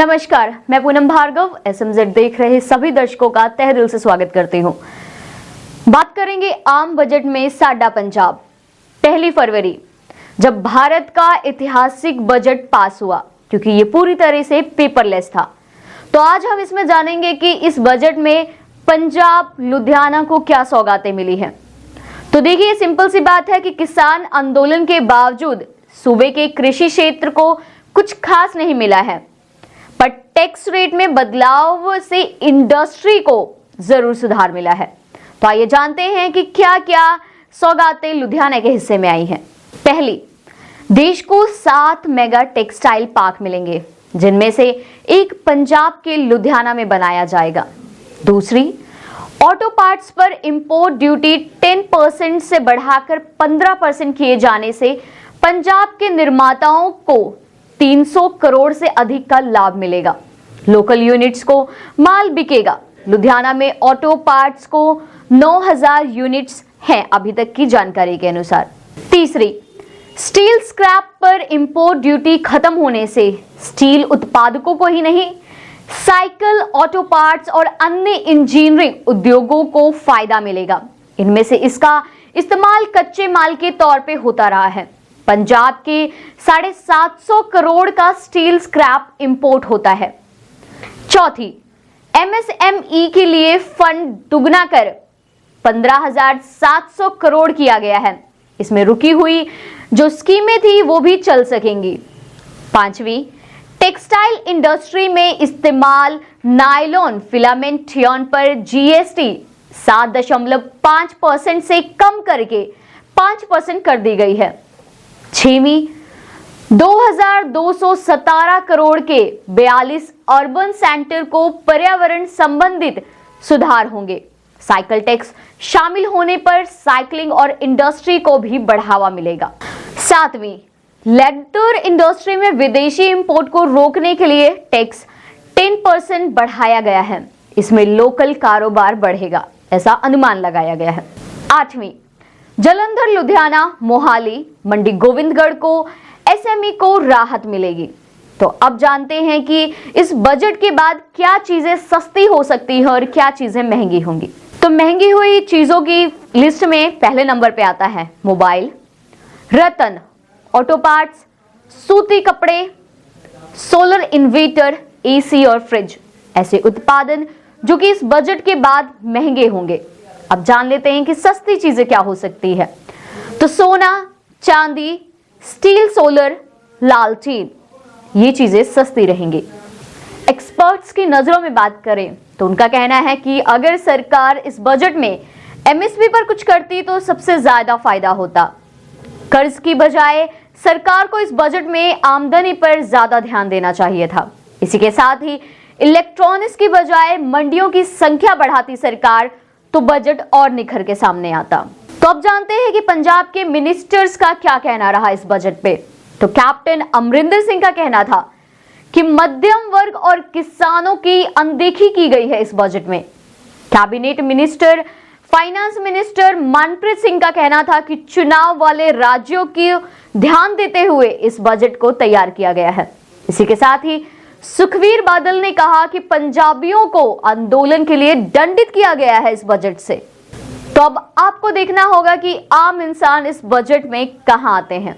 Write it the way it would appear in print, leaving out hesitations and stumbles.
नमस्कार, मैं पूनम भार्गव SMZ देख रहे सभी दर्शकों का तहे दिल से स्वागत करती हूं। बात करेंगे आम बजट में साडा पंजाब। 1 फरवरी जब भारत का ऐतिहासिक बजट पास हुआ, क्योंकि ये पूरी तरह से पेपरलेस था, तो आज हम इसमें जानेंगे कि इस बजट में पंजाब लुधियाना को क्या सौगातें मिली हैं। तो देखिए, सिंपल सी बात है कि किसान आंदोलन के बावजूद सूबे के कृषि क्षेत्र को कुछ खास नहीं मिला है, पर टैक्स रेट में बदलाव से इंडस्ट्री को जरूर सुधार मिला है। तो आइए जानते हैं कि क्या क्या सौगातें लुधियाना के हिस्से में आई हैं। पहली, देश को 7 मेगा टेक्सटाइल पार्क मिलेंगे, जिनमें से एक पंजाब के लुधियाना में बनाया जाएगा। दूसरी, ऑटो पार्ट्स पर इंपोर्ट ड्यूटी 10% से बढ़ाकर 15% किए जाने से पंजाब के निर्माताओं को 300 करोड़ से अधिक का लाभ मिलेगा। लोकल यूनिट्स को माल बिकेगा। लुधियाना में ऑटो पार्ट्स को 9000 यूनिट्स हैं अभी तक की जानकारी के अनुसार। तीसरी, स्टील स्क्रैप पर इंपोर्ट ड्यूटी खत्म होने से स्टील उत्पादकों को ही नहीं, साइकिल, ऑटो पार्ट्स और अन्य इंजीनियरिंग उद्योगों को फायदा मिलेगा। इनमें से इसका इस्तेमाल कच्चे माल के तौर पे होता रहा है। पंजाब के 750 करोड़ का स्टील स्क्रैप इंपोर्ट होता है। चौथी, MSME के लिए फंड दुगना कर 15,700 करोड़ किया गया है। इसमें रुकी हुई जो स्कीमें थी वो भी चल सकेंगी। पांचवी, टेक्सटाइल इंडस्ट्री में इस्तेमाल नायलॉन फिलामेंट यार्न पर GST 7.5% से कम करके 5% कर दी गई है। छवीं, 2217 करोड़ के 42 अर्बन सेंटर को पर्यावरण संबंधित सुधार होंगे। साइकिल टैक्स शामिल होने पर साइकिलिंग और इंडस्ट्री को भी बढ़ावा मिलेगा। सातवीं, लेदर इंडस्ट्री में विदेशी इंपोर्ट को रोकने के लिए टैक्स 10% बढ़ाया गया है। इसमें लोकल कारोबार बढ़ेगा, ऐसा अनुमान लगाया गया है। आठवीं, जालंधर, लुधियाना, मोहाली, मंडी गोविंदगढ़ को SME को राहत मिलेगी। तो अब जानते हैं कि इस बजट के बाद क्या चीजें सस्ती हो सकती है और क्या चीजें महंगी होंगी। तो महंगी हुई चीजों की लिस्ट में पहले नंबर पे आता है मोबाइल, रतन, ऑटो पार्ट्स, सूती कपड़े, सोलर इन्वर्टर, AC और फ्रिज, ऐसे उत्पादन जो कि इस बजट के बाद महंगे होंगे। अब जान लेते हैं कि सस्ती चीजें क्या हो सकती है। तो सोना, चांदी, स्टील, सोलर, लालटेन, ये चीजें सस्ती रहेंगी। एक्सपर्ट्स की नजरों में बात करें तो उनका कहना है कि अगर सरकार इस बजट में MSP पर कुछ करती तो सबसे ज्यादा फायदा होता। कर्ज की बजाय सरकार को इस बजट में आमदनी पर ज्यादा ध्यान देना चाहिए था। इसी के साथ ही इलेक्ट्रॉनिक्स की बजाय मंडियों की संख्या बढ़ाती सरकार तो बजट और निखर के सामने आता। तो अब जानते हैं कि पंजाब के मिनिस्टर्स का क्या कहना रहा इस बजट पे। तो कैप्टन अमरिंदर सिंह का कहना था कि मध्यम वर्ग और किसानों की अनदेखी की गई है इस बजट में। Cabinet minister, finance minister Manpreet Singh का कहना था कि चुनाव वाले राज्यों की ध्यान देते हुए इस बजट को तैयार किया गया है। इसी के साथ ही सुखबीर बादल ने कहा कि पंजाबियों को आंदोलन के लिए दंडित किया गया है इस बजट से। तो अब आपको देखना होगा कि आम इंसान इस बजट में कहां आते हैं।